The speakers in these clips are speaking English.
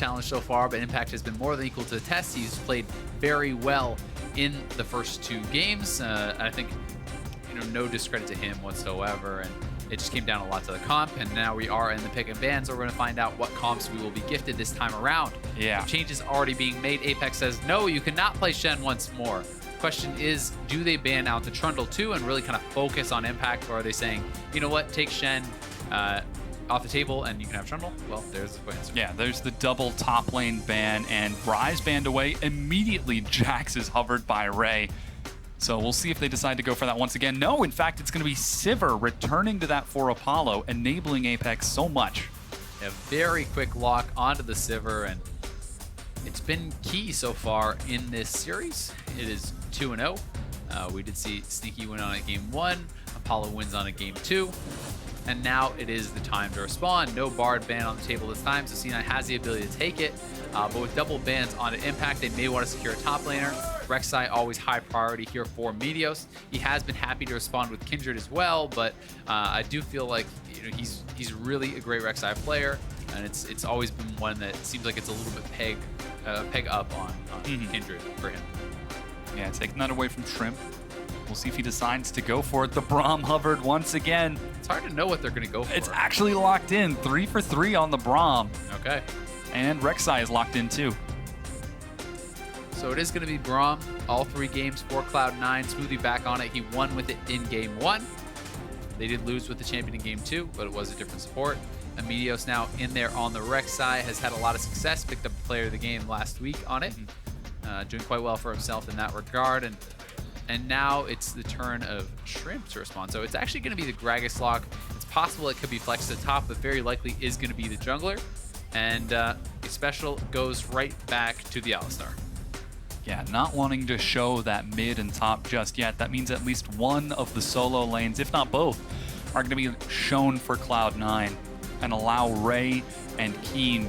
challenge so far, but Impact has been more than equal to the test. He's played very well in the first 2 games. I think, no discredit to him whatsoever, and it just came down a lot to the comp, and now we are in the pick and ban, so we're going to find out what comps we will be gifted this time around. Yeah. The changes already being made. Apex says, no, you cannot play Shen once more. Question is, do they ban out the Trundle too and really kind of focus on Impact, or are they saying, you know what, take Shen off the table and you can have Trundle? Well, there's the answer. Yeah, there's the double top lane ban, and Ryze banned away. Immediately, Jax is hovered by Ray. So we'll see if they decide to go for that once again. No, in fact, it's going to be Sivir returning to that for Apollo, enabling Apex so much. A very quick lock onto the Sivir, and it's been key so far in this series. It is 2-0. We did see Sneaky win on a game 1. Apollo wins on a game 2. And now it is the time to respond. No Bard ban on the table this time, so C9 has the ability to take it. But with double bans on an Impact, they may want to secure a top laner. Rek'sai always high priority here for Meteos. He has been happy to respond with Kindred as well, but I do feel like he's really a great Rek'Sai player, and it's always been one that seems like it's a little bit peg up on Kindred for him. Yeah, taking that away from Shrimp. We'll see if he decides to go for it. The Braum hovered once again. It's hard to know what they're going to go for. It's actually locked in. 3 for 3 on the Braum. Okay. And Rek'Sai is locked in too. So it is going to be Braum all 3 games for Cloud9. Smoothie back on it. He won with it in game 1. They did lose with the champion in game 2, but it was a different support. And Meteos now in there on the Rek'Sai, has had a lot of success. Picked up the player of the game last week on it. Doing quite well for himself in that regard. And now it's the turn of Shrimp to respond. So it's actually going to be the Gragas lock. It's possible it could be flexed to the top, but very likely is going to be the jungler. And Xpecial goes right back to the Alistar. Yeah, not wanting to show that mid and top just yet. That means at least one of the solo lanes, if not both, are going to be shown for Cloud9 and allow Ray and Keane,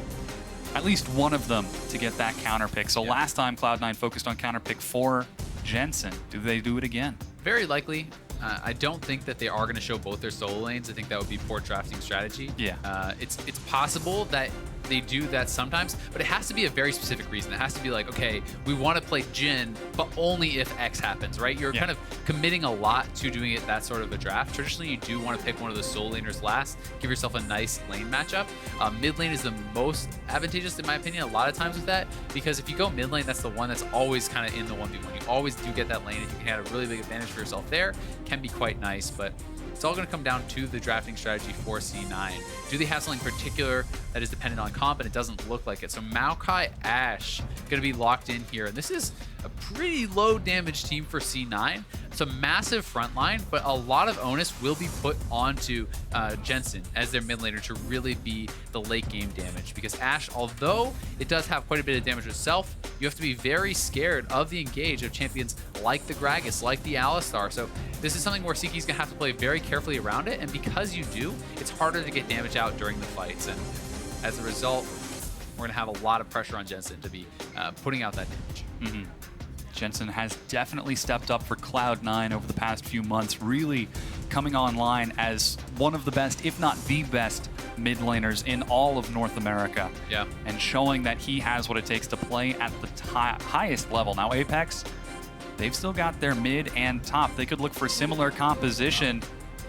at least one of them, to get that counter pick. So last time Cloud9 focused on counter pick for Jensen. Do they do it again? Very likely. I don't think that they are going to show both their solo lanes. I think that would be poor drafting strategy. Yeah. It's possible that they do that sometimes, but it has to be a very specific reason. It has to be like, okay, we want to play Jhin, but only if X happens, right? You're kind of committing a lot to doing it that sort of a draft. Traditionally, you do want to pick one of the solo laners last, give yourself a nice lane matchup. Mid lane is the most advantageous, in my opinion, a lot of times with that, because if you go mid lane, that's the one that's always kind of in the 1v1. You always do get that lane. If you can have a really big advantage for yourself there, can be quite nice, but it's all going to come down to the drafting strategy for C9. Do they have something particular that is dependent on comp? And it doesn't look like it. So Maokai, Ashe, going to be locked in here. And this is a pretty low damage team for C9. It's a massive front line, but a lot of onus will be put onto Jensen as their mid laner to really be the late game damage. Because Ashe, although it does have quite a bit of damage itself, you have to be very scared of the engage of champions like the Gragas, like the Alistar. So this is something where Seeky's going to have to play very carefully around it. And because you do, it's harder to get damage out during the fights. And as a result, we're going to have a lot of pressure on Jensen to be putting out that damage. Jensen has definitely stepped up for Cloud9 over the past few months, really coming online as one of the best, if not the best, mid laners in all of North America. Yeah. And showing that he has what it takes to play at the highest level. Now, Apex, they've still got their mid and top. They could look for similar composition.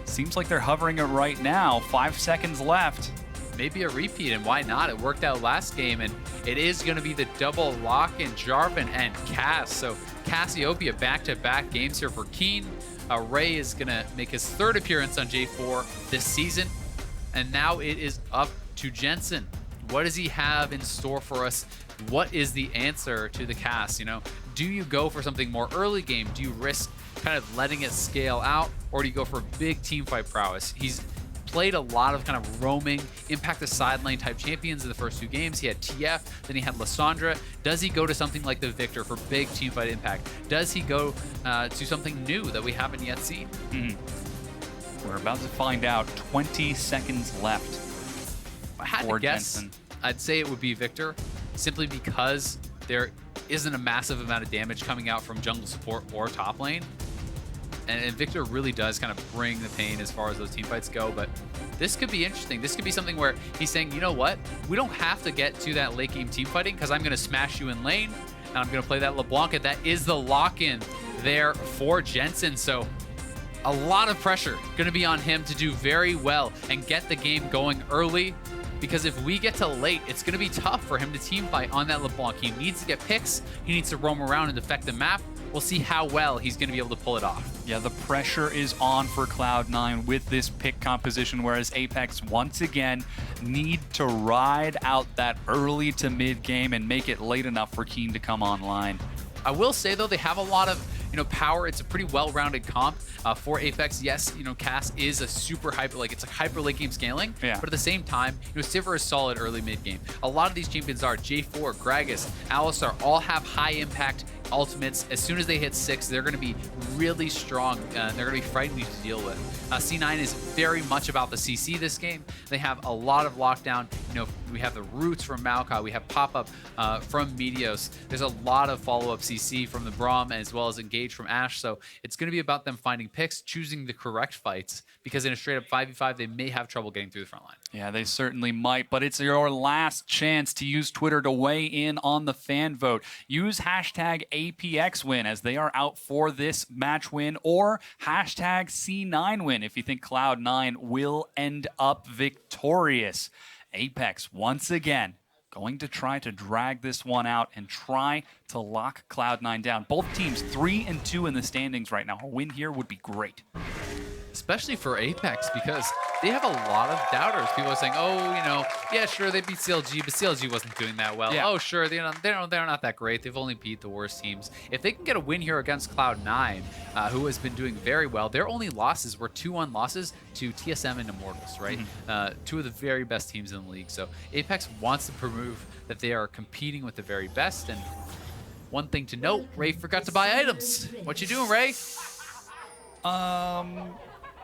Seems like they're hovering it right now. 5 seconds left. Maybe a repeat, and why not? It worked out last game, and it is going to be the double lock in Jarvan and Cass. So Cassiopeia back-to-back games here for Keane. Ray is going to make his 3rd appearance on J4 this season, and now it is up to Jensen. What does he have in store for us? What is the answer to the Cass? Do you go for something more early game? Do you risk kind of letting it scale out, or do you go for big team fight prowess? He's played a lot of kind of roaming, impact the side lane type champions in the first 2 games. He had TF, then he had Lissandra. Does he go to something like the Victor for big teamfight impact? Does he go to something new that we haven't yet seen? We're about to find out. 20 seconds left. If I had to guess, Jensen. I'd say it would be Victor, simply because there isn't a massive amount of damage coming out from jungle support or top lane. And Victor really does kind of bring the pain as far as those team fights go, but this could be interesting. This could be something where he's saying, you know what? We don't have to get to that late game team fighting because I'm going to smash you in lane and I'm going to play that LeBlanc, and that is the lock-in there for Jensen. So a lot of pressure going to be on him to do very well and get the game going early, because if we get to late, it's going to be tough for him to team fight on that LeBlanc. He needs to get picks. He needs to roam around and affect the map. We'll see how well he's going to be able to pull it off. Yeah, the pressure is on for Cloud9 with this pick composition, whereas APX once again need to ride out that early to mid game and make it late enough for Keane to come online. I will say though, they have a lot of power. It's a pretty well-rounded comp for Apex. Yes, Cass is a super hyper, it's like hyper late game scaling. Yeah. But at the same time, Sivir is solid early mid game. A lot of these champions are J4, Gragas, Alistar, all have high impact ultimates. As soon as they hit 6, they're going to be really strong. They're going to be frightening to deal with. C9 is very much about the CC this game. They have a lot of lockdown. We have the roots from Maokai. We have pop-up from Meteos. There's a lot of follow-up CC from the Braum as well as engage from Ashe. So it's going to be about them finding picks, choosing the correct fights, because in a straight-up 5v5, they may have trouble getting through the front line. Yeah, they certainly might, but it's your last chance to use Twitter to weigh in on the fan vote. Use hashtag APXWin as they are out for this match win, or hashtag C9win if you think Cloud9 will end up victorious. Apex, once again, going to try to drag this one out and try to lock Cloud9 down. Both teams 3-2 in the standings right now. A win here would be great. Especially for Apex, because they have a lot of doubters. People are saying, oh, yeah, sure, they beat CLG, but CLG wasn't doing that well. Yeah. Oh, sure, they're not that great. They've only beat the worst teams. If they can get a win here against Cloud9, who has been doing very well, their only losses were 2-1 losses to TSM and Immortals, right? Mm-hmm. Two of the very best teams in the league. So Apex wants to prove that they are competing with the very best. And one thing to note, Ray forgot to buy items. What you doing, Ray?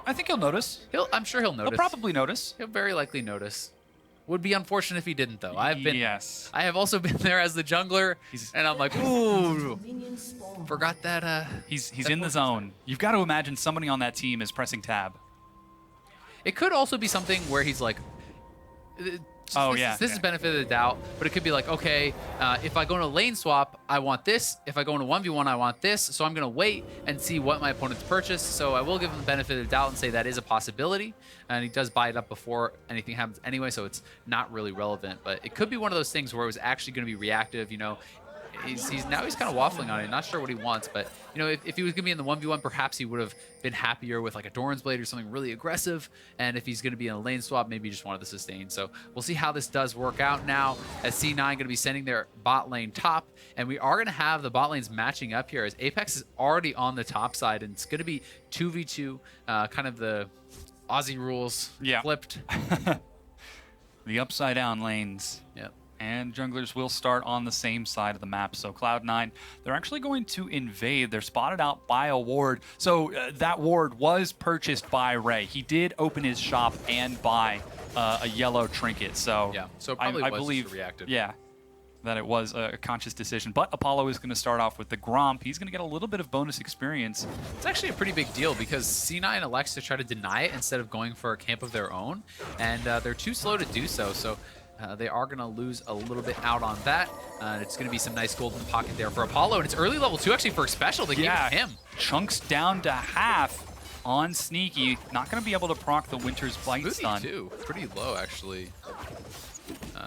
I think he'll notice. I'm sure he'll notice. He'll probably notice. He'll very likely notice. Would be unfortunate if he didn't, though. I have also been there as the jungler, and I'm like, ooh, forgot that. He's in the zone. You've got to imagine somebody on that team is pressing tab. It could also be something where he's like, this is benefit of the doubt, but it could be like, okay, if I go into lane swap, I want this. If I go into 1v1, I want this. So I'm going to wait and see what my opponent's purchased. So I will give him the benefit of the doubt and say that is a possibility. And he does buy it up before anything happens anyway, so it's not really relevant. But it could be one of those things where it was actually going to be reactive, He's kind of waffling on it, not sure what he wants, but if he was gonna be in the 1v1, perhaps he would have been happier with like a Doran's Blade or something really aggressive, and if he's gonna be in a lane swap, maybe he just wanted to sustain. So we'll see how this does work out now, as C9 gonna be sending their bot lane top, and we are gonna have the bot lanes matching up here as Apex is already on the top side, and it's gonna be 2v2, kind of the Aussie rules flipped. The upside down lanes. Yep. And junglers will start on the same side of the map. So Cloud9, they're actually going to invade. They're spotted out by a ward. So that ward was purchased by Ray. He did open his shop and buy a yellow trinket. So yeah, so probably I believe reactive. Yeah, that it was a conscious decision. But Apollo is going to start off with the Gromp. He's going to get a little bit of bonus experience. It's actually a pretty big deal because C9 elects to try to deny it instead of going for a camp of their own, and they're too slow to do so. So they are going to lose a little bit out on that. It's going to be some nice gold in the pocket there for Apollo. And it's early level 2 actually for Xpecial. They gave it to him. Chunks down to half on Sneaky. Not going to be able to proc the Winter's Bite stun. Too. Pretty low, actually.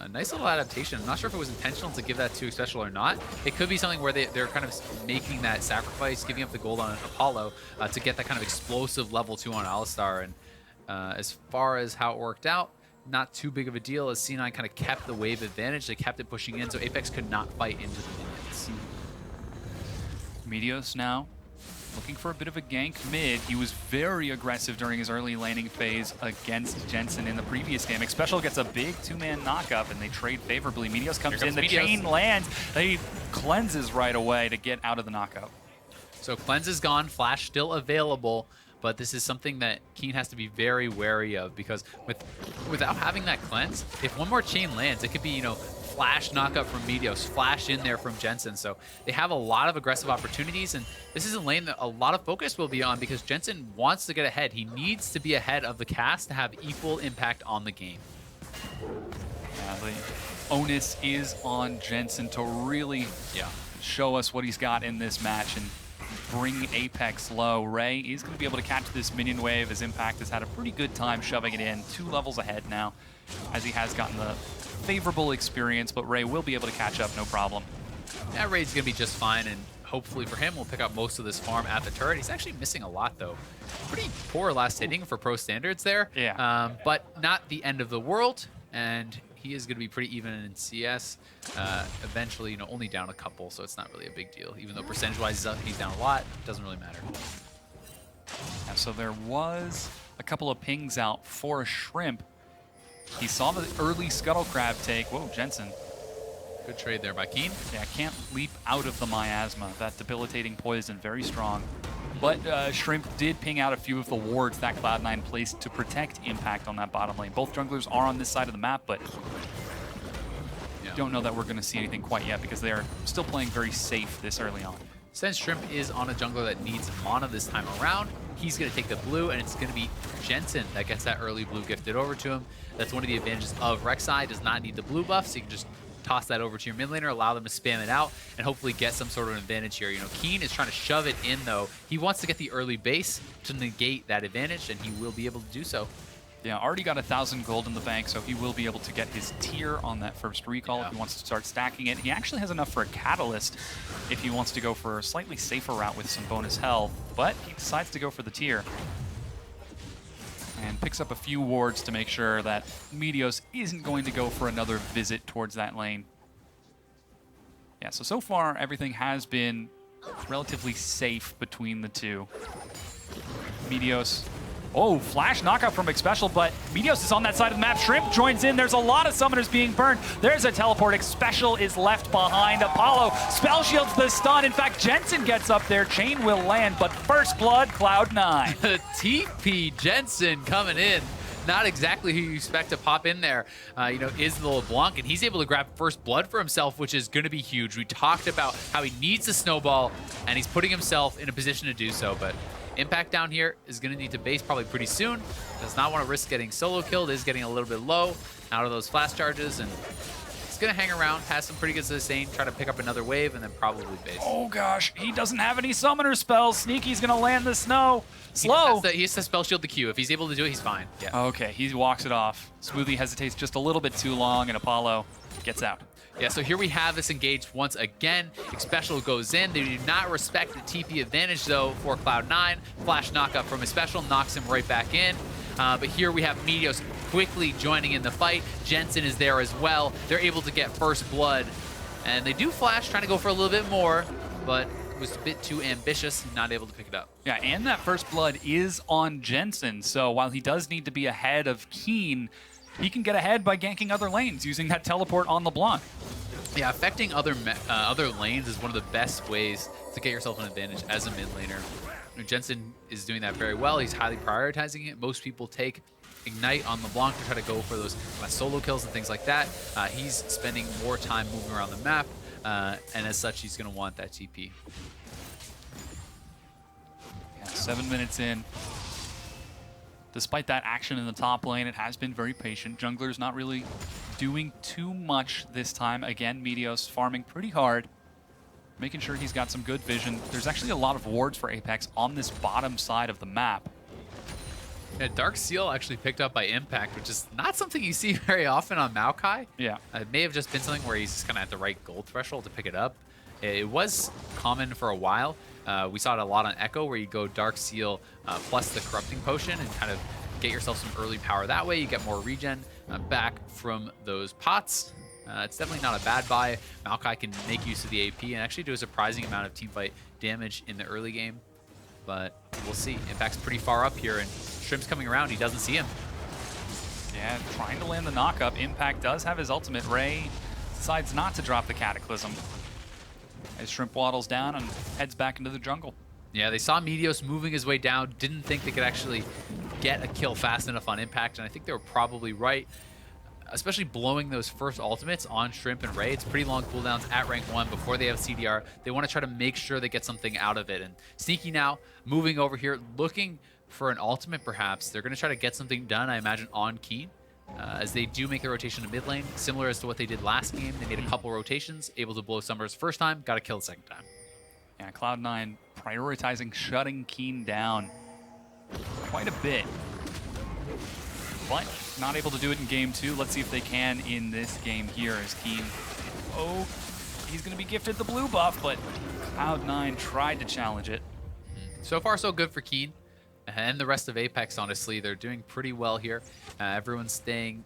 Nice little adaptation. I'm not sure if it was intentional to give that to Xpecial or not. It could be something where they're kind of making that sacrifice, giving up the gold on Apollo to get that kind of explosive level 2 on Alistar. And as far as how it worked out, not too big of a deal as C9 kind of kept the wave advantage. They kept it pushing in, so Apex could not fight into the minions. Meteos now looking for a bit of a gank mid. He was very aggressive during his early laning phase against Jensen in the previous game. Xpecial gets a big 2-man knockup, and they trade favorably. Meteos comes in, the chain lands. He cleanses right away to get out of the knockout. So cleanse is gone, flash still available. But this is something that Keane has to be very wary of, because without having that cleanse, if one more chain lands, it could be, flash knockup from Meteos, flash in there from Jensen. So they have a lot of aggressive opportunities, and this is a lane that a lot of focus will be on because Jensen wants to get ahead. He needs to be ahead of the cast to have equal impact on the game. Yeah, the onus is on Jensen to really show us what he's got in this match and bring Apex low. Ray is going to be able to catch this minion wave as Impact has had a pretty good time shoving it in. 2 levels ahead now as he has gotten the favorable experience, but Ray will be able to catch up, no problem. Yeah, Ray's going to be just fine, and hopefully for him, we'll pick up most of this farm at the turret. He's actually missing a lot, though. Pretty poor last hitting for pro standards there, but not the end of the world, and he is going to be pretty even in CS. Eventually, only down a couple, so it's not really a big deal. Even though percentage-wise he's down a lot, it doesn't really matter. Yeah, so there was a couple of pings out for a Shrimp. He saw the early Scuttle Crab take. Whoa, Jensen. Good trade there by Keane. Yeah, can't leap out of the miasma. That debilitating poison, very strong. But Shrimp did ping out a few of the wards that Cloud9 placed to protect Impact on that bottom lane. Both junglers are on this side of the map, but don't know that we're going to see anything quite yet because they are still playing very safe this early on. Since Shrimp is on a jungler that needs mana this time around, he's going to take the blue, and it's going to be Jensen that gets that early blue gifted over to him. That's one of the advantages of Rek'sai. Does not need the blue buff, so you can just toss that over to your mid laner, allow them to spam it out, and hopefully get some sort of advantage here. Keane is trying to shove it in, though. He wants to get the early base to negate that advantage, and he will be able to do so. Yeah, already got 1,000 gold in the bank, so he will be able to get his tier on that first recall if he wants to start stacking it. He actually has enough for a catalyst if he wants to go for a slightly safer route with some bonus health, but he decides to go for the tier. And picks up a few wards to make sure that Meteos isn't going to go for another visit towards that lane. Yeah, so far everything has been relatively safe between the two. Meteos. Oh, flash knockout from Xpecial, but Meteos is on that side of the map. Shrimp joins in. There's a lot of summoners being burned. There's a teleport. Xpecial is left behind. Apollo spell shields the stun. In fact, Jensen gets up there. Chain will land, but first blood, Cloud9. TP Jensen coming in. Not exactly who you expect to pop in there, is the LeBlanc, and he's able to grab first blood for himself, which is going to be huge. We talked about how he needs a snowball, and he's putting himself in a position to do so, but Impact down here is going to need to base probably pretty soon. Does not want to risk getting solo killed, is getting a little bit low out of those flash charges, and it's going to hang around, has some pretty good sustain, try to pick up another wave, and then probably base. Oh gosh, he doesn't have any summoner spells. Sneaky's going to land the snow. Slow. He has to spell shield the Q. If he's able to do it, he's fine. Yeah. Okay, he walks it off. Smoothie hesitates just a little bit too long, and Apollo gets out. Yeah, so here we have this engaged once again. Xpecial goes in. They do not respect the TP advantage, though, for Cloud9. Flash knockup from Xpecial knocks him right back in. But here we have Meteos quickly joining in the fight. Jensen is there as well. They're able to get first blood. And they do flash, trying to go for a little bit more, but it was a bit too ambitious, not able to pick it up. Yeah, and that first blood is on Jensen. So while he does need to be ahead of Keane, he can get ahead by ganking other lanes using that teleport on LeBlanc. Yeah, affecting other lanes is one of the best ways to get yourself an advantage as a mid laner. Jensen is doing that very well. He's highly prioritizing it. Most people take Ignite on LeBlanc to try to go for those solo kills and things like that. He's spending more time moving around the map, and as such, he's going to want that TP. Yeah, 7 minutes in. Despite that action in the top lane, it has been very patient. Jungler's not really doing too much this time. Again, Meteos farming pretty hard, making sure he's got some good vision. There's actually a lot of wards for Apex on this bottom side of the map. Yeah, Dark Seal actually picked up by Impact, which is not something you see very often on Maokai. Yeah. It may have just been something where he's just kind of at the right gold threshold to pick it up. It was common for a while. We saw it a lot on Echo, where you go Dark Seal plus the Corrupting Potion and kind of get yourself some early power that way. You get more regen back from those pots. It's definitely not a bad buy. Maokai can make use of the AP and actually do a surprising amount of teamfight damage in the early game. But we'll see. Impact's pretty far up here, and Shrimp's coming around. He doesn't see him. Yeah, trying to land the knockup. Impact does have his ultimate. Ray decides not to drop the Cataclysm as Shrimp waddles down and heads back into the jungle. Yeah, they saw Meteos moving his way down, didn't think they could actually get a kill fast enough on Impact, and I think they were probably right. especially blowing those first ultimates on Shrimp and Ray. It's pretty long cooldowns at rank 1 before they have CDR. They want to try to make sure they get something out of it. And Sneaky now moving over here, looking for an ultimate perhaps. They're going to try to get something done, I imagine, on Keane. As they do make the rotation to mid lane, similar as to what they did last game. They made a couple rotations, able to blow Summers first time, got to kill the second time. Yeah, Cloud9 prioritizing shutting Keane down quite a bit. But not able to do it in game 2. Let's see if they can in this game here as Keane. Oh, he's going to be gifted the blue buff, but Cloud9 tried to challenge it. So far, so good for Keane. And the rest of Apex, honestly, they're doing pretty well here. Everyone's staying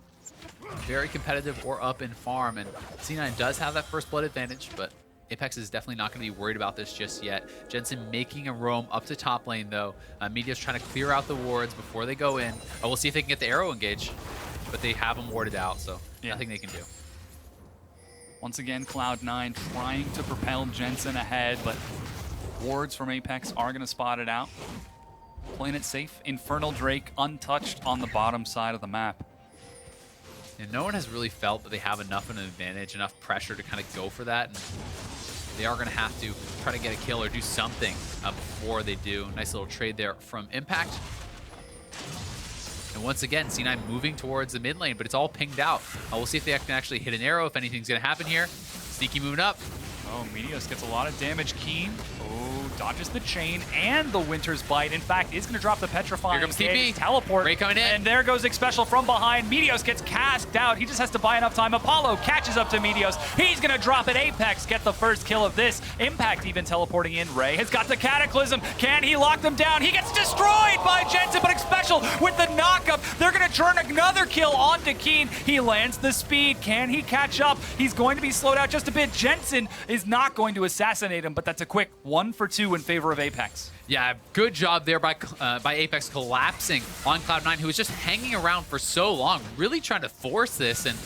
very competitive or up in farm. And C9 does have that first blood advantage, but Apex is definitely not going to be worried about this just yet. Jensen making a roam up to top lane, though. Meteos trying to clear out the wards before they go in. We'll see if they can get the arrow engage, but they have them warded out, so nothing they can do. Once again, Cloud9 trying to propel Jensen ahead, but wards from Apex are going to spot it out. Playing it safe. Infernal Drake untouched on the bottom side of the map. And no one has really felt that they have enough of an advantage, enough pressure to kind of go for that. And they are going to have to try to get a kill or do something before they do. Nice little trade there from Impact. And once again, C9 moving towards the mid lane, but it's all pinged out. We'll see if they can actually hit an arrow, if anything's going to happen here. Sneaky moving up. Oh, Meteos gets a lot of damage. Keane, dodges the chain and the Winter's Bite. In fact, is going to drop the Petrifying. Here comes TP. Teleport. Ray coming in. And there goes Xpecial from behind. Meteos gets cast out. He just has to buy enough time. Apollo catches up to Meteos. He's going to drop it. Apex get the first kill of this. Impact even teleporting in. Ray has got the Cataclysm. Can he lock them down? He gets destroyed by Jensen, but Xpecial with the knockup. They're going to turn another kill onto Keane. He lands the speed. Can he catch up? He's going to be slowed out just a bit. Jensen is not going to assassinate him, but that's a quick 1 for 2 in favor of Apex. Yeah, good job there by Apex collapsing on Cloud9, who was just hanging around for so long, really trying to force this, and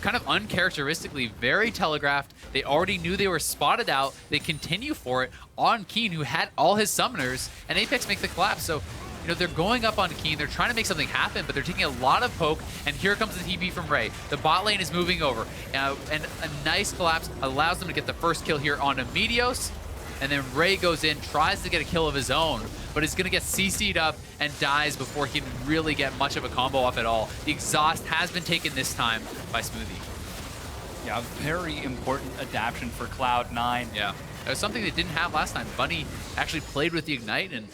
kind of uncharacteristically, very telegraphed. They already knew they were spotted out. They continue for it on Keane, who had all his summoners, and Apex make the collapse. So, you know, they're going up on Keane. They're trying to make something happen, but they're taking a lot of poke, and here comes the TP from Ray. The bot lane is moving over, and a nice collapse allows them to get the first kill here on Meteos. And then Ray goes in, tries to get a kill of his own, but is going to get CC'd up and dies before he can really get much of a combo off at all. The exhaust has been taken this time by Smoothie. Yeah, very important adaptation for Cloud9. Yeah, that was something they didn't have last time. Bunny actually played with the Ignite, and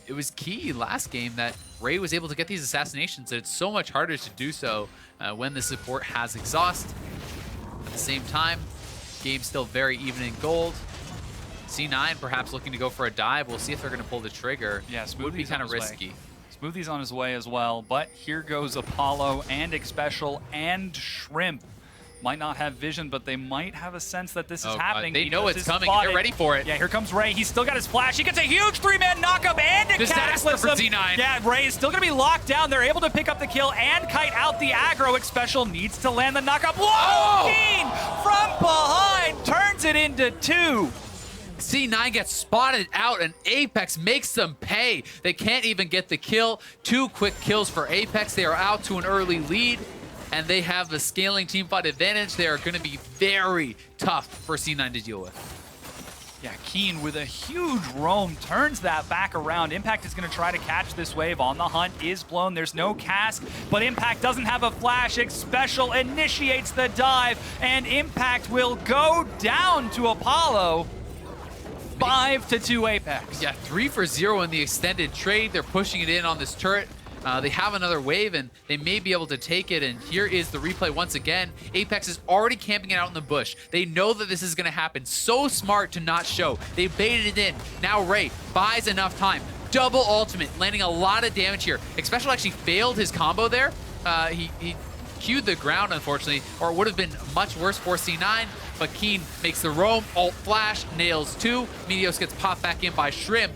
it was key last game that Ray was able to get these assassinations, and it's so much harder to do so when the support has exhaust. At the same time, game still very even in gold. C9 perhaps looking to go for a dive. We'll see if they're going to pull the trigger. Yeah, Smoothie's would be kind of risky. Smoothie's on his way as well, but here goes Apollo and Xpecial and Shrimp. Might not have vision, but they might have a sense that this is happening. They know it's coming. They're ready for it. Yeah, here comes Ray. He's still got his flash. He gets a huge 3-man knockup and a Cataclysm for C9. Yeah, Ray is still going to be locked down. They're able to pick up the kill and kite out the aggro. Xpecial needs to land the knockup. Whoa! Keane from behind turns it into 2. C9 gets spotted out, and Apex makes them pay. They can't even get the kill. 2 quick kills for Apex. They are out to an early lead, and they have the scaling teamfight advantage. They are going to be very tough for C9 to deal with. Yeah, Keane with a huge roam turns that back around. Impact is going to try to catch this wave. On the hunt is blown. There's no cast, but Impact doesn't have a flash. Xpecial initiates the dive, and Impact will go down to Apollo. 5-2 Apex. Yeah, 3 for 0 in the extended trade. They're pushing it in on this turret. They have another wave, and they may be able to take it. And here is the replay once again. Apex is already camping it out in the bush. They know that this is going to happen. So smart to not show. They baited it in. Now Ray buys enough time. Double ultimate, landing a lot of damage here. Xpecial actually failed his combo there. He queued the ground, unfortunately, or it would have been much worse for C9. But Keane makes the roam, ult flash, nails 2. Meteos gets popped back in by Shrimp.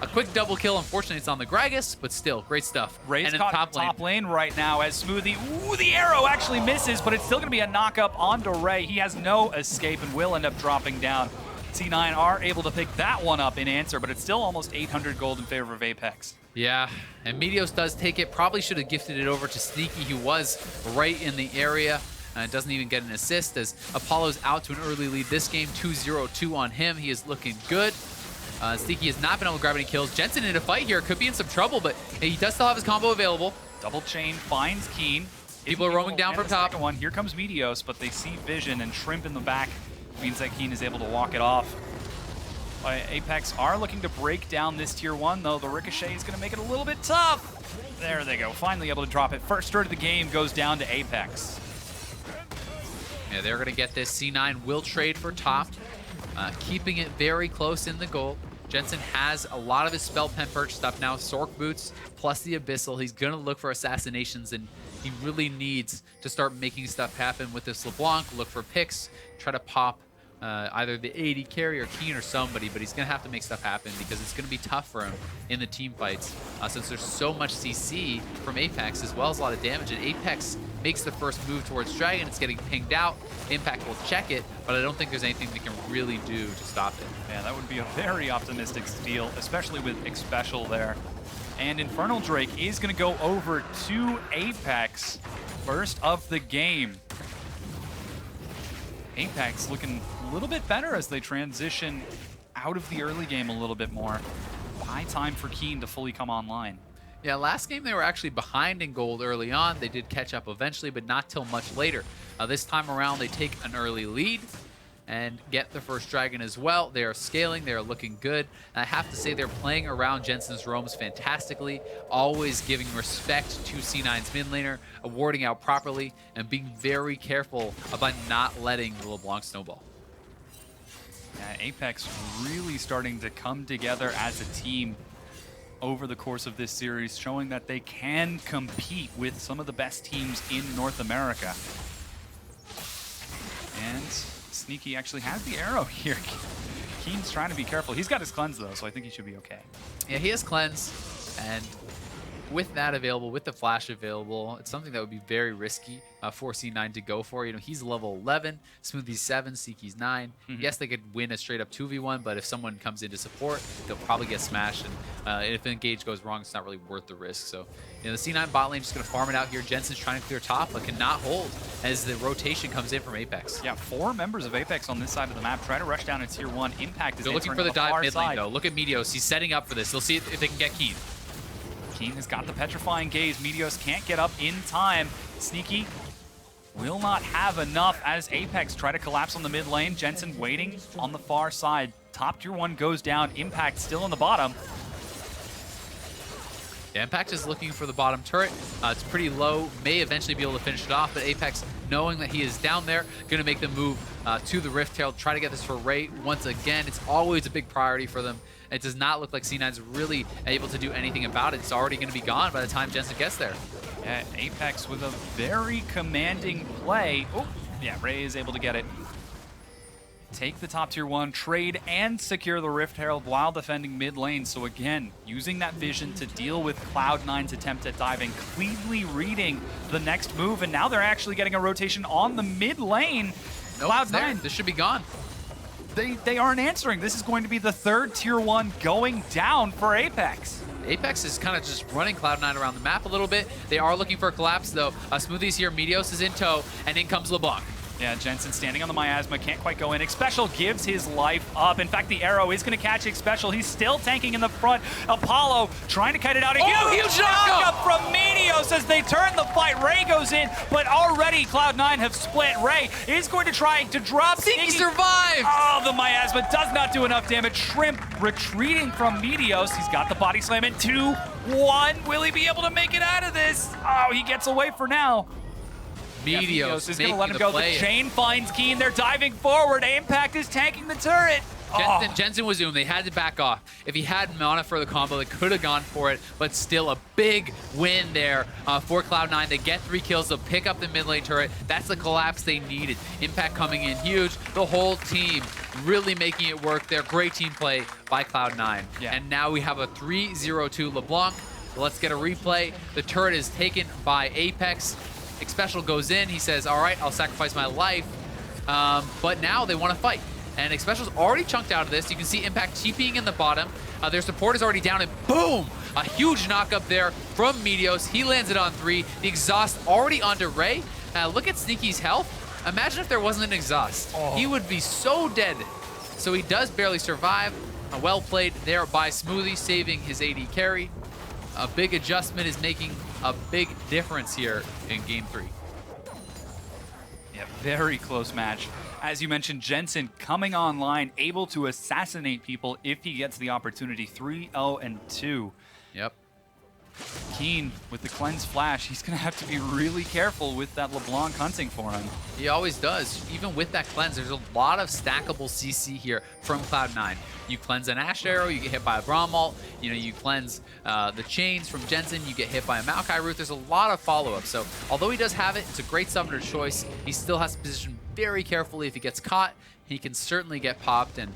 A quick double kill. Unfortunately, it's on the Gragas, but still, great stuff. Ray's caught top lane right now as Smoothie. Ooh, the arrow actually misses, but it's still going to be a knock-up onto Ray. He has no escape and will end up dropping down. C9 are able to pick that one up in answer, but it's still almost 800 gold in favor of Apex. Yeah, and Meteos does take it. Probably should have gifted it over to Sneaky, who was right in the area. Doesn't even get an assist as Apollo's out to an early lead this game. 2-0-2 on him. He is looking good. Sneaky has not been able to grab any kills. Jensen in a fight here. Could be in some trouble, but he does still have his combo available. Double chain finds Keane. People are roaming down from top. One. Here comes Meteos, but they see Vision and Shrimp in the back. Means that Keane is able to walk it off. Apex are looking to break down this tier 1, though. The Ricochet is going to make it a little bit tough. There they go. Finally able to drop it. First start of the game goes down to Apex. Yeah, they're going to get this. C9 will trade for top, keeping it very close in the goal. Jensen has a lot of his spell pen purchased up now. Sork boots plus the Abyssal. He's going to look for assassinations, and he really needs to start making stuff happen with this LeBlanc. Look for picks, try to pop either the AD carry or Keane or somebody, but he's going to have to make stuff happen because it's going to be tough for him in the team fights since there's so much CC from Apex as well as a lot of damage. And Apex makes the first move towards Dragon. It's getting pinged out. Impact will check it, but I don't think there's anything they can really do to stop it. Yeah, that would be a very optimistic steal, especially with Xpecial there. And Infernal Drake is going to go over to Apex. First of the game. Apex looking a little bit better as they transition out of the early game a little bit more. High time for Keane to fully come online. Yeah, last game they were actually behind in gold early on. They did catch up eventually, but not till much later. This time around, they take an early lead and get the first dragon as well. They are scaling, they are looking good. And I have to say they're playing around Jensen's roams fantastically, always giving respect to C9's mid laner, warding out properly, and being very careful about not letting the LeBlanc snowball. Yeah, Apex really starting to come together as a team over the course of this series, showing that they can compete with some of the best teams in North America. And Sneaky actually has the arrow here. Keane's trying to be careful. He's got his cleanse though, so I think he should be okay. Yeah, he has cleanse, and with that available, with the flash available, it's something that would be very risky for C9 to go for. You know, he's level 11, Smoothie's 7, Seeky's 9. Yes, they could win a straight up 2v1, but if someone comes in to support, they'll probably get smashed. And if an engage goes wrong, it's not really worth the risk. So, you know, the C9 bot lane just going to farm it out here. Jensen's trying to clear top, but cannot hold as the rotation comes in from Apex. Yeah, 4 members of Apex on this side of the map try to rush down to tier 1. Impact is they're looking for the dive mid lane, though. Look at Meteos. He's setting up for this. They'll see if they can get Keane. Keane has got the petrifying gaze. Meteos can't get up in time. Sneaky will not have enough as Apex try to collapse on the mid lane. Jensen waiting on the far side. Top tier 1 goes down. Impact still on the bottom. Yeah, Impact is looking for the bottom turret. It's pretty low. May eventually be able to finish it off, but Apex, knowing that he is down there, going to make the move to the Rift Herald, try to get this for Ray. Once again, it's always a big priority for them. It does not look like C9's really able to do anything about it. It's already going to be gone by the time Jensen gets there. Yeah, Apex with a very commanding play. Oh, yeah, Ray is able to get it. Take the top tier 1, trade and secure the Rift Herald while defending mid lane. So again, using that vision to deal with Cloud9's attempt at diving, cleanly reading the next move, and now they're actually getting a rotation on the mid lane. Nope, Cloud9, this should be gone. They aren't answering. This is going to be the 3rd tier 1 going down for Apex. Apex is kind of just running Cloud9 around the map a little bit. They are looking for a collapse, though. Smoothie's here, Meteos is in tow, and in comes LeBlanc. Yeah, Jensen standing on the miasma, can't quite go in. Xpecial gives his life up. In fact, the arrow is going to catch Xpecial. He's still tanking in the front. Apollo trying to kite it out. Oh, huge knock-up from Meteos as they turn the fight. Ray goes in, but already Cloud9 have split. Ray is going to try to drop. Sneaky survived! Oh, the miasma does not do enough damage. Shrimp retreating from Meteos. He's got the body slam in 2-1. Will he be able to make it out of this? Oh, he gets away for now. Meteos is going to let him go. The play. chain finds Keane. They're diving forward. Impact is tanking the turret. Jensen was doomed. They had to back off. If he had mana for the combo, they could have gone for it, but still a big win there for Cloud9. They get 3 kills. They'll pick up the mid lane turret. That's the collapse they needed. Impact coming in huge. The whole team really making it work there. Great team play by Cloud9. Yeah. And now we have a 3-0-2 LeBlanc. Let's get a replay. The turret is taken by Apex. Xpecial goes in. He says, all right, I'll sacrifice my life. But now they want to fight. And Xpecial's already chunked out of this. You can see Impact TPing in the bottom. Their support is already down, and boom! A huge knock up there from Meteos. He lands it on 3. The exhaust already onto Ray. Look at Sneaky's health. Imagine if there wasn't an exhaust. He would be so dead. So he does barely survive. Well played there by Smoothie, saving his AD carry. A big adjustment is making a big difference here in Game 3. Yeah, very close match. As you mentioned, Jensen coming online, able to assassinate people if he gets the opportunity. 3-0-2. Yep. Keane with the cleanse flash, he's going to have to be really careful with that LeBlanc hunting for him. He always does. Even with that cleanse, there's a lot of stackable CC here from Cloud9. You cleanse an Ashe arrow, you get hit by a Braum ult. You know, you cleanse the chains from Jensen, you get hit by a Maokai root. There's a lot of follow-up. So although he does have it, it's a great summoner choice. He still has to position very carefully. If he gets caught, he can certainly get popped. And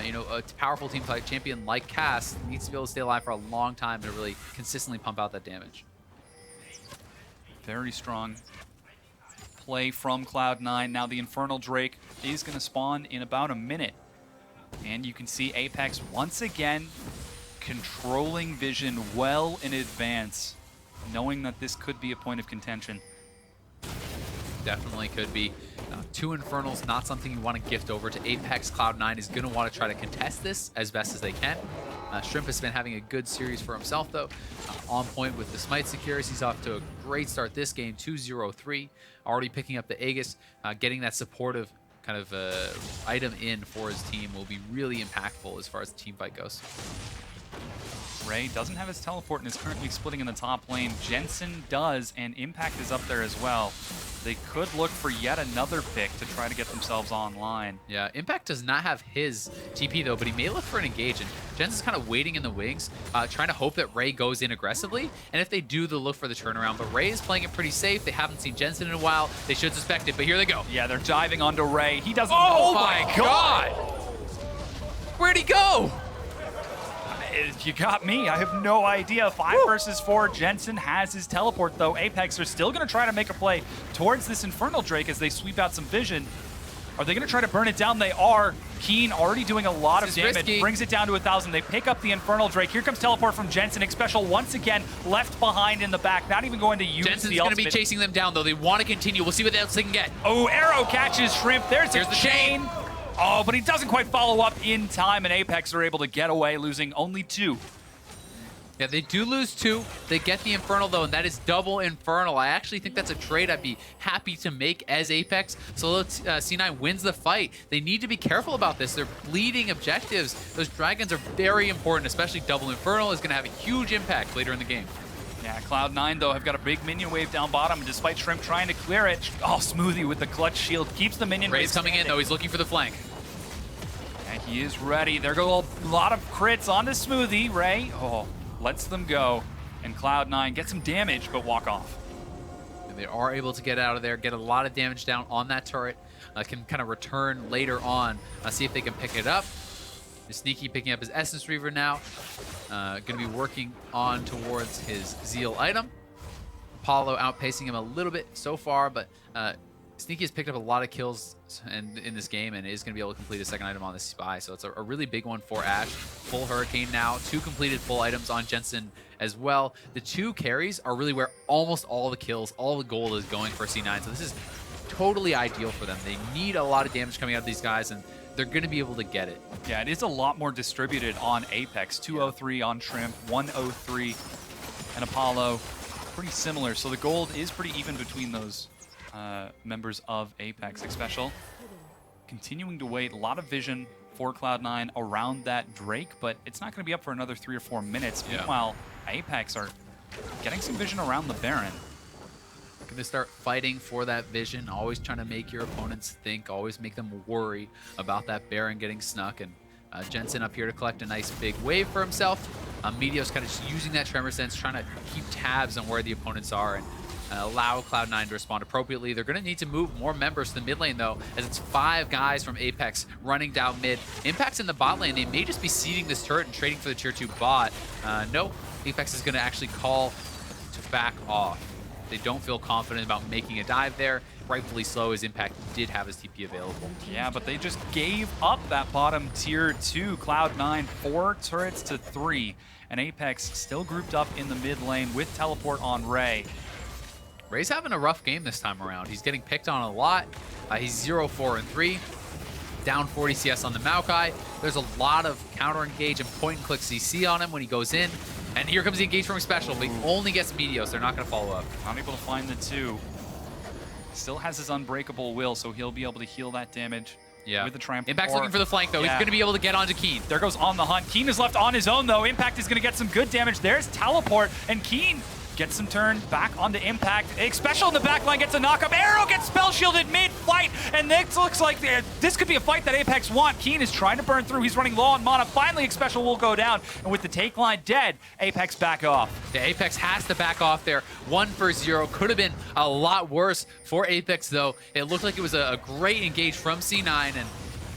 you know, a powerful team fight champion like Cass needs to be able to stay alive for a long time to really consistently pump out that damage. Very strong play from Cloud9. Now the Infernal Drake is going to spawn in about a minute. And you can see Apex once again controlling vision well in advance, knowing that this could be a point of contention. Definitely could be. 2 Infernals, not something you want to gift over to Apex. Cloud9 is going to want to try to contest this as best as they can. Shrimp has been having a good series for himself, though. On point with the Smite secures. He's off to a great start this game, 2-0-3. Already picking up the Aegis. Getting that supportive kind of item in for his team will be really impactful as far as the team fight goes. Ray doesn't have his teleport and is currently splitting in the top lane. Jensen does, and Impact is up there as well. They could look for yet another pick to try to get themselves online. Yeah, Impact does not have his TP though, but he may look for an engage, and Jensen's kind of waiting in the wings, trying to hope that Ray goes in aggressively, and if they do, they'll look for the turnaround. But Ray is playing it pretty safe. They haven't seen Jensen in a while. They should suspect it, but here they go. Yeah, they're diving onto Ray. He doesn't... Oh my God! Where'd he go? You got me. I have no idea. 5 versus 4. Jensen has his teleport, though. Apex are still going to try to make a play towards this Infernal Drake as they sweep out some vision. Are they going to try to burn it down? They are. Keane already doing a lot of damage. Risky. Brings it down to 1,000. They pick up the Infernal Drake. Here comes teleport from Jensen. Xpecial once again left behind in the back. Not even going to use Jensen's the going to ultimate. be chasing them down, though. They want to continue. We'll see what else they can get. Oh, arrow catches Shrimp. There's the chain. Oh, but he doesn't quite follow up in time, and Apex are able to get away, losing only 2. Yeah, they do lose 2. They get the Infernal, though, and that is double Infernal. I actually think that's a trade I'd be happy to make as Apex. So let's, C9 wins the fight. They need to be careful about this. They're bleeding objectives. Those dragons are very important, especially double Infernal is going to have a huge impact later in the game. Yeah, Cloud9, though, have got a big minion wave down bottom, and despite Shrimp trying to clear it, oh, Smoothie with the clutch shield keeps the minion Ray's wave coming in, though. He's looking for the flank. And he is ready. There go a lot of crits onto Smoothie. Ray, lets them go, and Cloud9 get some damage, but walk off. And they are able to get out of there, get a lot of damage down on that turret. Can kind of return later on, see if they can pick it up. Sneaky picking up his Essence Reaver now. Going to be working on towards his Zeal item. Apollo outpacing him a little bit so far, but Sneaky has picked up a lot of kills in this game and is going to be able to complete a second item on the Spy. So it's a really big one for Ashe. Full Hurricane now. 2 completed full items on Jensen as well. The 2 carries are really where almost all the kills, all the gold is going for C9. So this is totally ideal for them. They need a lot of damage coming out of these guys, and they're going to be able to get it. Yeah, it is a lot more distributed on Apex. 203 on Shrimp, 103 and Apollo. Pretty similar. So the gold is pretty even between those members of Apex. Xpecial continuing to wait. A lot of vision for Cloud9 around that Drake, but it's not going to be up for another 3 or 4 minutes. Yeah. Meanwhile, Apex are getting some vision around the Baron. Going to start fighting for that vision, always trying to make your opponents think, always make them worry about that Baron getting snuck. And Jensen up here to collect a nice big wave for himself. Meteos kind of just using that Tremor Sense, trying to keep tabs on where the opponents are and allow Cloud9 to respond appropriately. They're going to need to move more members to the mid lane, though, as it's 5 guys from Apex running down mid. Impact's in the bot lane. They may just be seeding this turret and trading for the tier 2 bot. No, Apex is going to actually call to back off. They don't feel confident about making a dive there. Rightfully so, as Impact did have his TP available. Yeah, but they just gave up that bottom tier to Cloud9, 4 turrets to 3. And Apex still grouped up in the mid lane with teleport on Ray. Ray's having a rough game this time around. He's getting picked on a lot. He's 0-4-3. Down 40 CS on the Maokai. There's a lot of counter engage and point and click CC on him when he goes in. And here comes the engage from Xpecial, but he only gets Meteos. They're not going to follow up. Not able to find the 2. Still has his unbreakable will, so he'll be able to heal that damage with the Triumph. Impact's looking for the flank, though. He's going to be able to get onto Keane. There goes On the Hunt. Keane is left on his own, though. Impact is going to get some good damage. There's teleport, and Keane gets some turn back onto Impact. Xpecial in the back line gets a knock-up. Arrow gets spell shielded mid-fight, and this looks like this could be a fight that Apex want. Keane is trying to burn through. He's running low on mana. Finally, Xpecial will go down, and with the take line dead, Apex back off. Yeah, Apex has to back off there. 1-for-0. Could have been a lot worse for Apex, though. It looked like it was a great engage from C9, and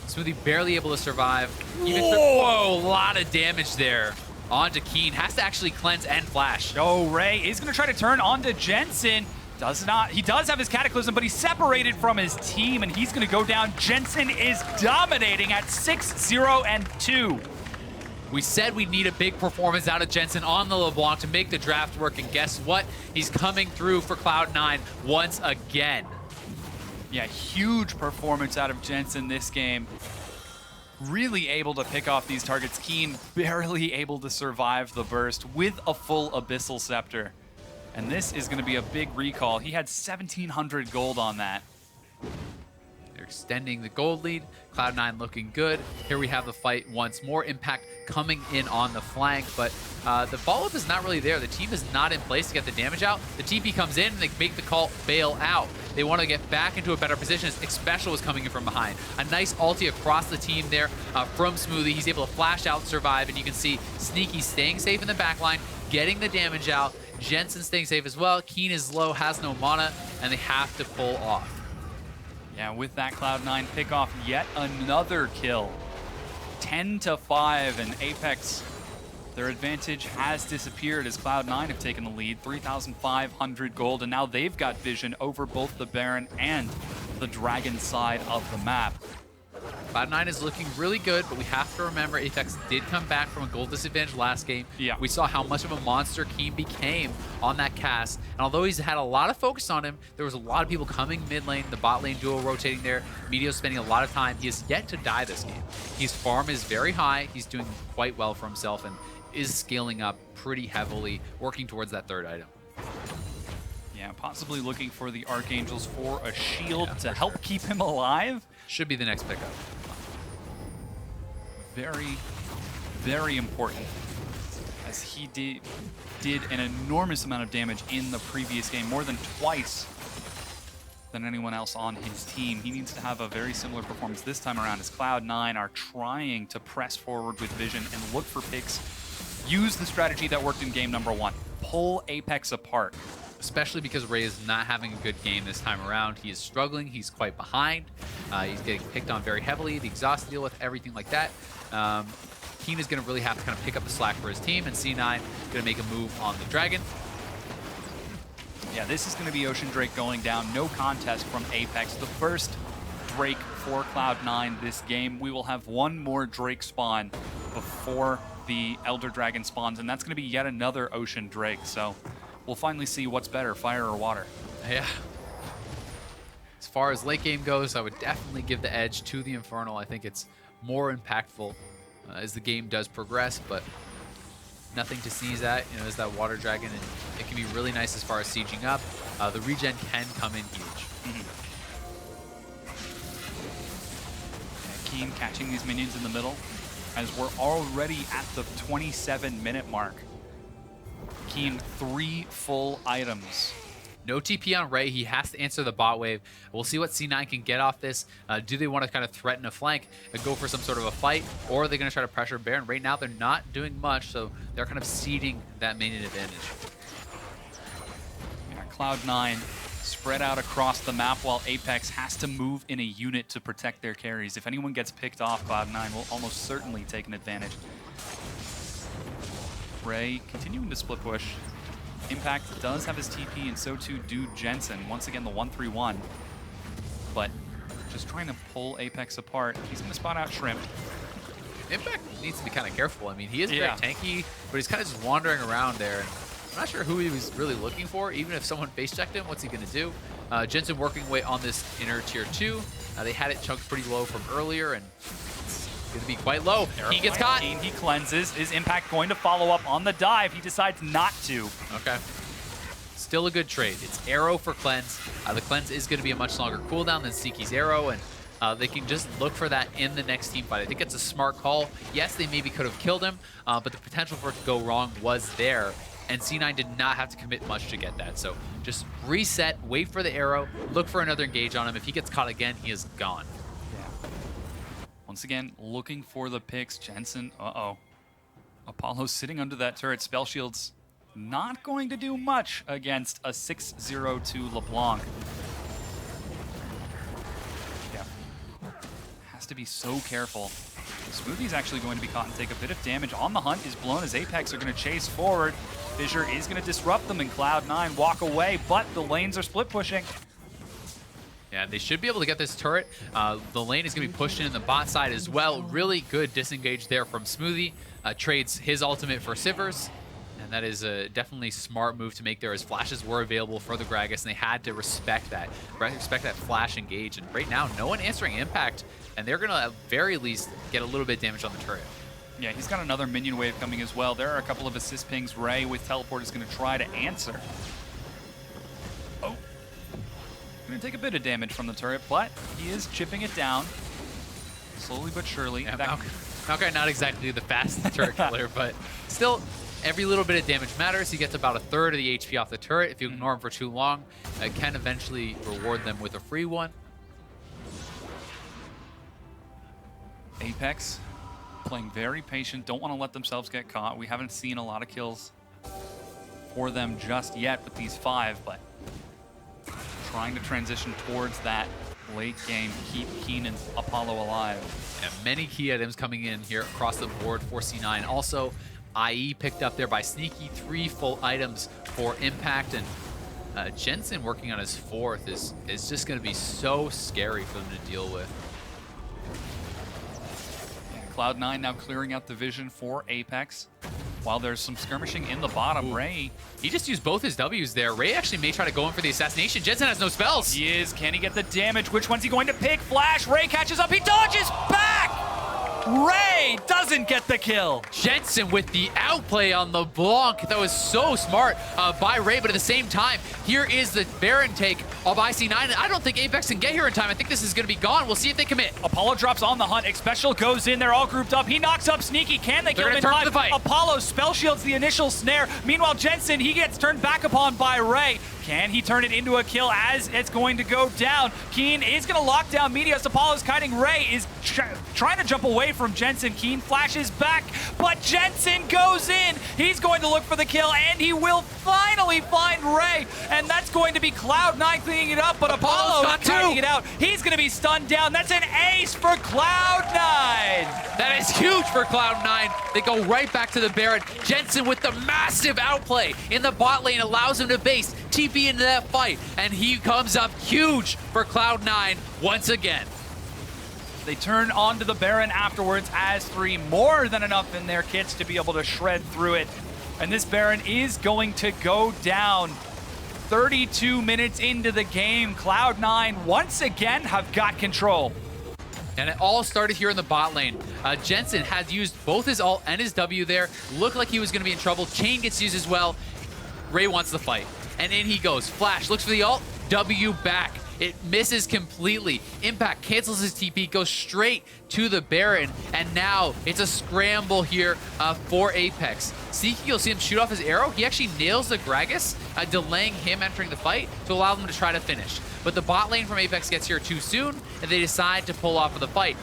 Smoothie barely able to survive. Whoa, a lot of damage there. Onto Keane, has to actually cleanse and flash. Oh, Ray is going to try to turn onto Jensen. Does not. He does have his Cataclysm, but he's separated from his team, and he's going to go down. Jensen is dominating at 6-0-2. We said we'd need a big performance out of Jensen on the LeBlanc to make the draft work, and guess what? He's coming through for Cloud9 once again. Yeah, huge performance out of Jensen this game. Really able to pick off these targets. Keane barely able to survive the burst with a full Abyssal Scepter. And this is going to be a big recall. He had 1,700 gold on that. They're extending the gold lead. Cloud9 looking good. Here we have the fight once more. Impact coming in on the flank, but the follow-up is not really there. The team is not in place to get the damage out. The TP comes in and they make the call bail out. They want to get back into a better position as Xpecial is coming in from behind. A nice ulti across the team there from Smoothie. He's able to flash out, survive, and you can see Sneaky staying safe in the backline, getting the damage out. Jensen staying safe as well. Keane is low, has no mana, and they have to pull off. Yeah, with that Cloud9 pick off yet another kill. 10-5, and Apex, their advantage has disappeared as Cloud9 have taken the lead, 3,500 gold, and now they've got vision over both the Baron and the Dragon side of the map. Cloud9 is looking really good, but we have to remember Apex did come back from a gold disadvantage last game. Yeah. We saw how much of a monster Keane became on that cast. And although he's had a lot of focus on him, there was a lot of people coming mid lane, the bot lane duo rotating there. Meteos spending a lot of time. He has yet to die this game. His farm is very high. He's doing quite well for himself and is scaling up pretty heavily, working towards that third item. Yeah, possibly looking for the Archangels for a shield to help keep him alive. Should be the next pickup. Very, very important, as he did an enormous amount of damage in the previous game, more than twice than anyone else on his team. He needs to have a very similar performance this time around as Cloud9 are trying to press forward with vision and look for picks. Use the strategy that worked in game number 1. Pull Apex apart. Especially because Ray is not having a good game this time around. He is struggling. He's quite behind. He's getting picked on very heavily. The exhaust deal with everything like that. Keane is going to really have to kind of pick up the slack for his team, and C9 going to make a move on the Dragon. Yeah, this is going to be Ocean Drake going down. No contest from Apex. The first Drake for Cloud9 this game. We will have one more Drake spawn before the Elder Dragon spawns, and that's going to be yet another Ocean Drake. So we'll finally see what's better, fire or water. Yeah. As far as late game goes, I would definitely give the edge to the Infernal. I think it's more impactful as the game does progress, but nothing to sneeze at. You know, is that Water Dragon, and it can be really nice as far as sieging up. The regen can come in huge. Keane catching these minions in the middle as we're already at the 27-minute mark. Keane 3 full items. No TP on Ray. He has to answer the bot wave. We'll see what C9 can get off this. Do they want to kind of threaten a flank and go for some sort of a fight, or are they going to try to pressure Baron? Right now, they're not doing much, so they're kind of ceding that main advantage. Yeah, Cloud9 spread out across the map while Apex has to move in a unit to protect their carries. If anyone gets picked off, Cloud9 will almost certainly take an advantage. Ray continuing to split push. Impact does have his TP, and so too do Jensen. Once again, the 1-3-1. But just trying to pull Apex apart. He's going to spot out Shrimp. Impact needs to be kind of careful. I mean, he is very tanky, but he's kind of just wandering around there. And I'm not sure who he was really looking for. Even if someone face-checked him, what's he going to do? Jensen working away on this inner tier 2. They had it chunked pretty low from earlier, and it's going to be quite low. He gets caught. Keane, he cleanses. Is Impact going to follow up on the dive? He decides not to. Okay. Still a good trade. It's arrow for cleanse. The cleanse is going to be a much longer cooldown than Sneaky's arrow, and they can just look for that in the next team fight. I think it's a smart call. Yes, they maybe could have killed him, but the potential for it to go wrong was there, and C9 did not have to commit much to get that. So just reset, wait for the arrow, look for another engage on him. If he gets caught again, he is gone. Yeah. Once again, looking for the picks. Jensen, Apollo sitting under that turret. Spell shields not going to do much against a 6-0-2 LeBlanc. Yeah. Has to be so careful. Smoothie's actually going to be caught and take a bit of damage. On the hunt is blown as Apex are going to chase forward. Fissure is going to disrupt them, and Cloud9 walk away, but the lanes are split pushing. Yeah, they should be able to get this turret. The lane is going to be pushed in the bot side as well. Really good disengage there from Smoothie. Trades his ultimate for Sivir's. And that is a definitely smart move to make there, as flashes were available for the Gragas, and they had to respect that flash engage. And right now, no one answering Impact, and they're going to at very least get a little bit of damage on the turret. Yeah, he's got another minion wave coming as well. There are a couple of assist pings. Ray with teleport is going to try to answer. Oh. Going to take a bit of damage from the turret, but he is chipping it down. Slowly but surely. Yeah, Maokai not exactly the fastest turret killer, but still, every little bit of damage matters. He gets about a third of the HP off the turret. If you ignore him for too long, it can eventually reward them with a free one. Apex playing very patient, don't want to let themselves get caught. We haven't seen a lot of kills for them just yet with these 5, but trying to transition towards that late game, keep Keane and Apollo alive. Yeah, many key items coming in here across the board for C9. Also, IE picked up there by Sneaky, 3 full items for Impact, and Jensen working on his 4th is just going to be so scary for them to deal with. Cloud9 now clearing out the vision for Apex. While there's some skirmishing in the bottom, Ray. He just used both his W's there. Ray actually may try to go in for the assassination. Jensen has no spells. He is. Can he get the damage? Which one's he going to pick? Flash. Ray catches up. He dodges back. Ray doesn't get the kill. Jensen with the outplay on LeBlanc. That was so smart by Ray, but at the same time, here is the Baron take by C9. And I don't think Apex can get here in time. I think this is going to be gone. We'll see if they commit. Apollo drops on the hunt. Xpecial goes in. They're all grouped up. He knocks up Sneaky. Can they kill him in time? Apollo spell shields the initial snare. Meanwhile, Jensen, he gets turned back upon by Ray. Can he turn it into a kill as it's going to go down? Keane is going to lock down Meteos. Apollo's kiting. Ray is trying to jump away from Jensen. Keane flashes back, but Jensen goes in. He's going to look for the kill, and he will finally find Ray. And that's going to be Cloud9 cleaning it up, but Apollo kiting it out. He's going to be stunned down. That's an ace for Cloud9. That is huge for Cloud9. They go right back to the Baron. Jensen with the massive outplay in the bot lane allows him to base TP into that fight, and he comes up huge for Cloud9 once again. They turn onto the Baron afterwards as 3, more than enough in their kits to be able to shred through it. And this Baron is going to go down. 32 minutes into the game, Cloud9 once again have got control. And it all started here in the bot lane. Jensen had used both his ult and his W there. Looked like he was going to be in trouble. Chain gets used as well. Ray wants the fight. And in he goes. Flash looks for the ult. W back. It misses completely. Impact cancels his TP, goes straight to the Baron, and now it's a scramble here for Apex. Sneaky, you'll see him shoot off his arrow. He actually nails the Gragas, delaying him entering the fight to allow them to try to finish. But the bot lane from Apex gets here too soon, and they decide to pull off of the fight.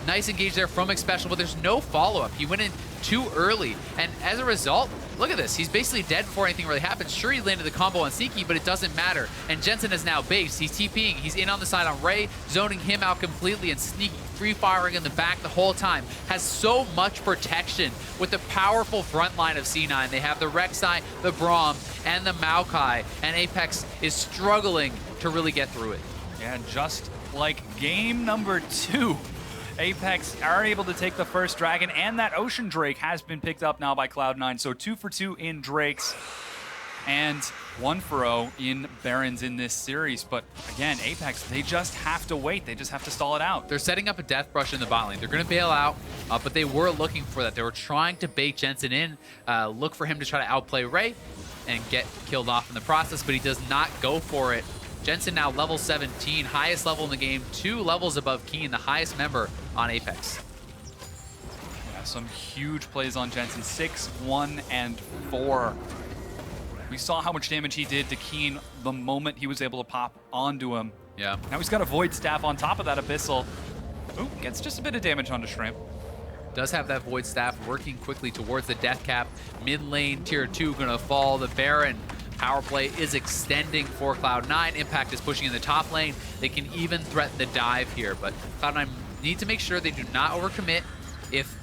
Nice engage there from Xpecial, but there's no follow-up. He went in too early, and as a result, look at this. He's basically dead before anything really happens. Sure, he landed the combo on Sneaky, but it doesn't matter. And Jensen is now based. He's TPing. He's in on the side on Ray, zoning him out completely, and Sneaky free firing in the back the whole time. Has so much protection with the powerful front line of C9. They have the Rek'sai, the Braum, and the Maokai, and APX is struggling to really get through it. Yeah, just like game number 2. APX are able to take the first dragon, and that Ocean Drake has been picked up now by Cloud9. So 2 for 2 in Drakes, and 1 for 0 in Barons in this series. But again, APX, they just have to wait. They just have to stall it out. They're setting up a death brush in the bot lane. They're going to bail out, but they were looking for that. They were trying to bait Jensen in, look for him to try to outplay Ray and get killed off in the process, but he does not go for it. Jensen now level 17, highest level in the game, 2 levels above Keane, the highest member on Apex. Yeah, some huge plays on Jensen, 6, 1, and 4. We saw how much damage he did to Keane the moment he was able to pop onto him. Yeah. Now he's got a Void Staff on top of that Abyssal. Ooh, gets just a bit of damage onto Shrimp. Does have that Void Staff working quickly towards the death cap. Mid lane, tier 2 gonna fall. The Baron power play is extending for Cloud9. Impact is pushing in the top lane. They can even threaten the dive here, but Cloud9 need to make sure they do not overcommit. If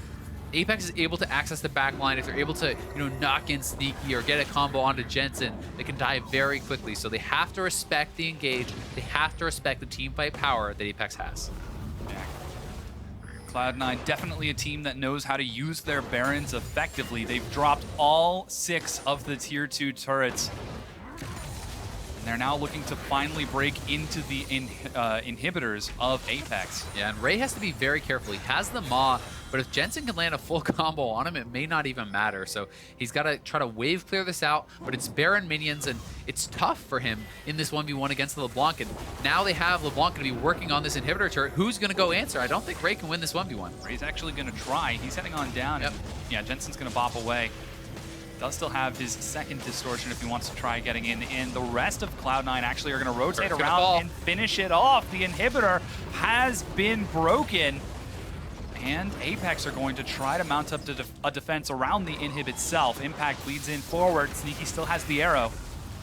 Apex is able to access the back line, if they're able to, knock in Sneaky or get a combo onto Jensen, they can dive very quickly. So they have to respect the engage. They have to respect the team fight power that Apex has. Yeah. Cloud9, definitely a team that knows how to use their Barons effectively. They've dropped all 6 of the tier 2 turrets. And they're now looking to finally break into the inhibitors of Apex. Yeah, and Ray has to be very careful. He has the Maw, but if Jensen can land a full combo on him, it may not even matter. So he's got to try to wave clear this out, but it's Baron minions, and it's tough for him in this 1v1 against the LeBlanc. And now they have LeBlanc going to be working on this inhibitor turret. Who's going to go answer? I don't think Ray can win this 1v1. Ray's actually going to try. He's heading on down. Yep. And, yeah, Jensen's going to bop away. Does still have his second distortion if he wants to try getting in. And the rest of Cloud9 actually are going to rotate around and finish it off. The inhibitor has been broken. And Apex are going to try to mount up a defense around the inhib itself. Impact leads in forward. Sneaky still has the arrow.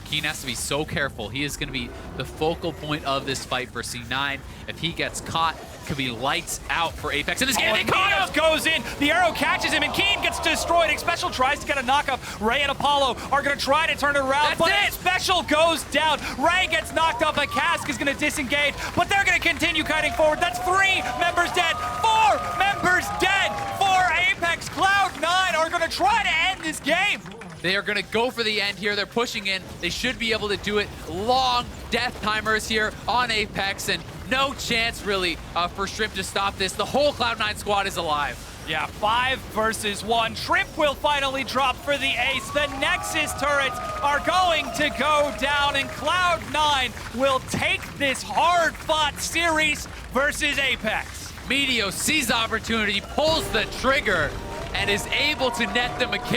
Keane has to be so careful. He is going to be the focal point of this fight for C9. If he gets caught, it could be lights out for Apex in this game. Meteos goes in, the arrow catches him, and Keane gets destroyed. Xpecial tries to get a knockup. Ray and Apollo are going to try to turn it around, but Xpecial goes down. Ray gets knocked up, a Cask is going to disengage, but they're going to continue kiting forward. That's 3 members dead, 4 members dead for Apex. Cloud9 are going to try to end this game. They are going to go for the end here. They're pushing in. They should be able to do it. Long death timers here on Apex, and no chance really for Shrimp to stop this. The whole Cloud9 squad is alive. Yeah, 5 versus 1. Shrimp will finally drop for the ace. The Nexus turrets are going to go down, and Cloud9 will take this hard-fought series versus Apex. Meteos sees the opportunity, pulls the trigger, and is able to net them a kill.